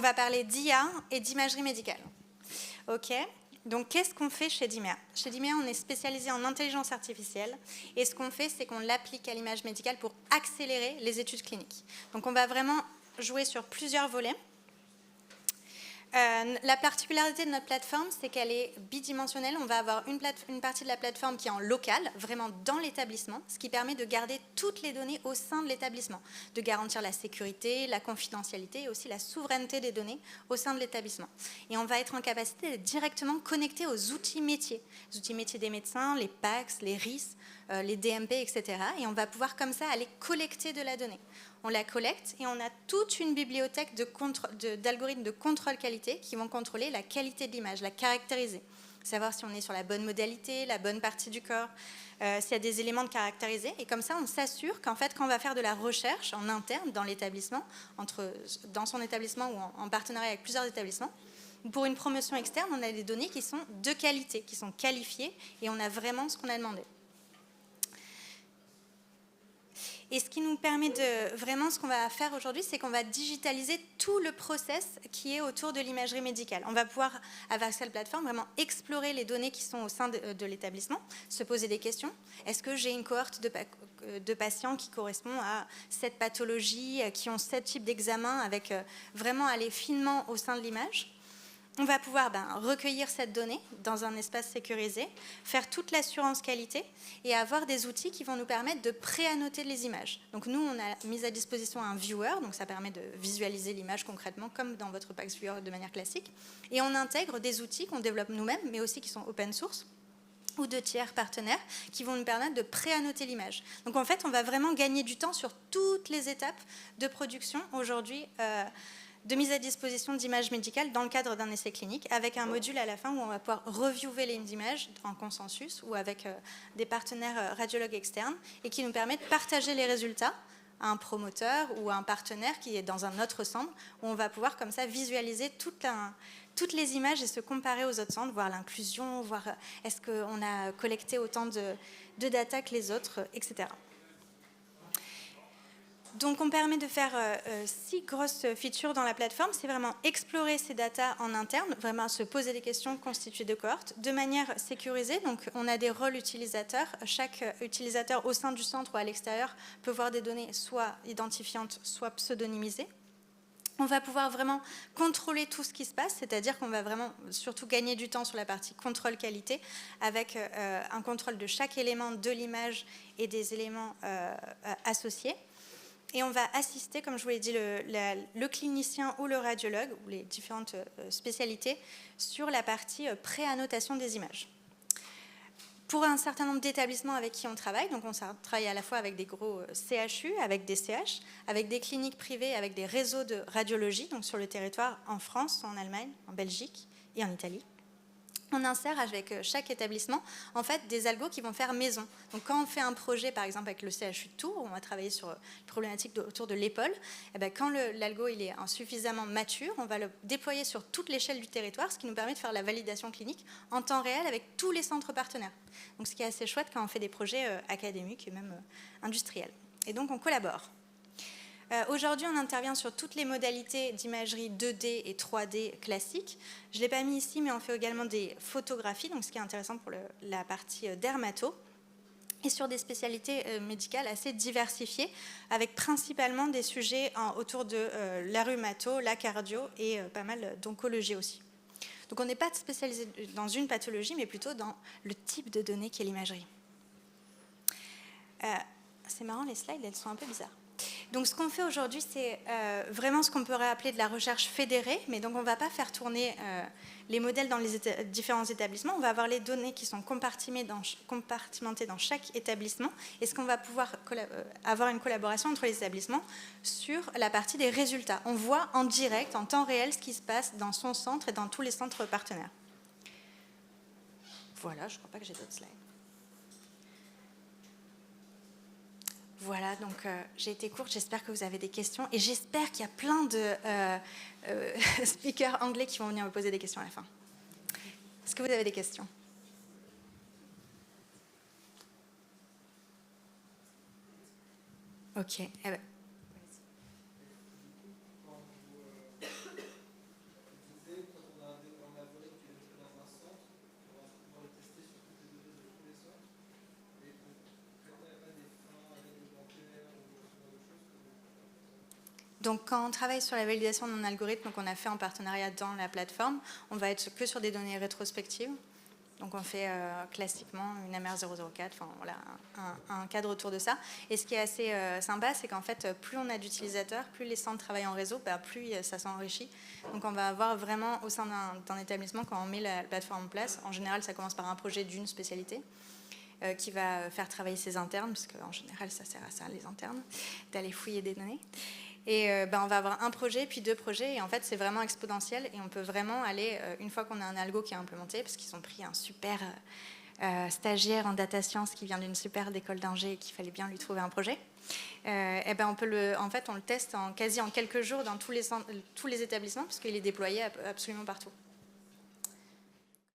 va parler d'IA et d'imagerie médicale. Ok. Donc, qu'est-ce qu'on fait chez Dimea? Chez Dimea, on est spécialisé en intelligence artificielle. Et ce qu'on fait, c'est qu'on l'applique à l'image médicale pour accélérer les études cliniques. Donc, on va vraiment jouer sur plusieurs volets. La particularité de notre plateforme, c'est qu'elle est bidimensionnelle. On va avoir une partie de la plateforme qui est en local, vraiment dans l'établissement, ce qui permet de garder toutes les données au sein de l'établissement, de garantir la sécurité, la confidentialité et aussi la souveraineté des données au sein de l'établissement. Et on va être en capacité d'être directement connecté aux outils métiers des médecins, les PACS, les RIS, les DMP, etc. Et on va pouvoir comme ça aller collecter de la donnée. On la collecte et on a toute une bibliothèque d'algorithmes de contrôle qualité qui vont contrôler la qualité de l'image, la caractériser, savoir si on est sur la bonne modalité, la bonne partie du corps, s'il y a des éléments de caractériser. Et comme ça, on s'assure qu'en fait, quand on va faire de la recherche en interne dans l'établissement, dans son établissement ou en partenariat avec plusieurs établissements, pour une promotion externe, on a des données qui sont de qualité, qui sont qualifiées et on a vraiment ce qu'on a demandé. Et ce qui nous permet de... Vraiment, ce qu'on va faire aujourd'hui, c'est qu'on va digitaliser tout le process qui est autour de l'imagerie médicale. On va pouvoir, avec cette plateforme, vraiment explorer les données qui sont au sein de l'établissement, se poser des questions. Est-ce que j'ai une cohorte de patients qui correspond à cette pathologie, qui ont ce type d'examen, avec vraiment aller finement au sein de l'image ? On va pouvoir recueillir cette donnée dans un espace sécurisé, faire toute l'assurance qualité et avoir des outils qui vont nous permettre de pré-annoter les images. Donc nous, on a mis à disposition un viewer, donc ça permet de visualiser l'image concrètement comme dans votre PACS Viewer de manière classique. Et on intègre des outils qu'on développe nous-mêmes, mais aussi qui sont open source ou de tiers partenaires qui vont nous permettre de pré-annoter l'image. Donc en fait, on va vraiment gagner du temps sur toutes les étapes de production aujourd'hui de mise à disposition d'images médicales dans le cadre d'un essai clinique, avec un module à la fin où on va pouvoir reviewer les images en consensus ou avec des partenaires radiologues externes et qui nous permet de partager les résultats à un promoteur ou à un partenaire qui est dans un autre centre, où on va pouvoir comme ça visualiser toutes les images et se comparer aux autres centres, voir l'inclusion, voir est-ce qu'on a collecté autant de data que les autres, etc. Donc, on permet de faire 6 grosses features dans la plateforme. C'est vraiment explorer ces datas en interne, vraiment se poser des questions constituées de cohortes, de manière sécurisée. Donc, on a des rôles utilisateurs. Chaque utilisateur au sein du centre ou à l'extérieur peut voir des données soit identifiantes, soit pseudonymisées. On va pouvoir vraiment contrôler tout ce qui se passe, c'est-à-dire qu'on va vraiment surtout gagner du temps sur la partie contrôle qualité, avec un contrôle de chaque élément de l'image et des éléments associés. Et on va assister, comme je vous l'ai dit, le clinicien ou le radiologue, ou les différentes spécialités, sur la partie pré-annotation des images. Pour un certain nombre d'établissements avec qui on travaille, donc on travaille à la fois avec des gros CHU, avec des CH, avec des cliniques privées, avec des réseaux de radiologie, donc sur le territoire en France, en Allemagne, en Belgique et en Italie. On insère avec chaque établissement en fait des algos qui vont faire maison. Donc quand on fait un projet par exemple avec le CHU de Tours, où on va travailler sur les problématiques autour de l'épaule, et bien, quand l'algo il est suffisamment mature, on va le déployer sur toute l'échelle du territoire, ce qui nous permet de faire la validation clinique en temps réel avec tous les centres partenaires. Donc ce qui est assez chouette quand on fait des projets académiques et même industriels. Et donc on collabore. Aujourd'hui, on intervient sur toutes les modalités d'imagerie 2D et 3D classiques. Je ne l'ai pas mis ici, mais on fait également des photographies, donc ce qui est intéressant pour la partie dermato, et sur des spécialités médicales assez diversifiées, avec principalement des sujets autour de la rhumato, la cardio et pas mal d'oncologie aussi. Donc on n'est pas spécialisé dans une pathologie, mais plutôt dans le type de données qu'est l'imagerie. C'est marrant, les slides, elles sont un peu bizarres. Donc ce qu'on fait aujourd'hui, c'est vraiment ce qu'on pourrait appeler de la recherche fédérée, mais donc on ne va pas faire tourner les modèles dans les différents établissements, on va avoir les données qui sont compartimentées dans chaque établissement, et ce qu'on va pouvoir avoir une collaboration entre les établissements sur la partie des résultats. On voit en direct, en temps réel, ce qui se passe dans son centre et dans tous les centres partenaires. Voilà, je ne crois pas que j'ai d'autres slides. Voilà, donc j'ai été courte, j'espère que vous avez des questions et j'espère qu'il y a plein de speakers anglais qui vont venir me poser des questions à la fin. Est-ce que vous avez des questions ? Ok, eh ben. Donc, quand on travaille sur la validation d'un algorithme qu'on a fait en partenariat dans la plateforme, on va être que sur des données rétrospectives. Donc, on fait classiquement une MR004, enfin, voilà, un cadre autour de ça. Et ce qui est assez sympa, c'est qu'en fait, plus on a d'utilisateurs, plus les centres travaillent en réseau, plus ça s'enrichit. Donc, on va avoir vraiment, au sein d'un établissement, quand on met la plateforme en place, en général, ça commence par un projet d'une spécialité qui va faire travailler ses internes, parce qu'en général, ça sert à ça, les internes, d'aller fouiller des données. Et on va avoir un projet, puis 2 projets, et en fait, c'est vraiment exponentiel, et on peut vraiment aller, une fois qu'on a un algo qui est implémenté, parce qu'ils ont pris un super stagiaire en data science qui vient d'une super école d'ingé et qu'il fallait bien lui trouver un projet, on le teste quasi en quelques jours dans tous les établissements, parce qu'il est déployé absolument partout.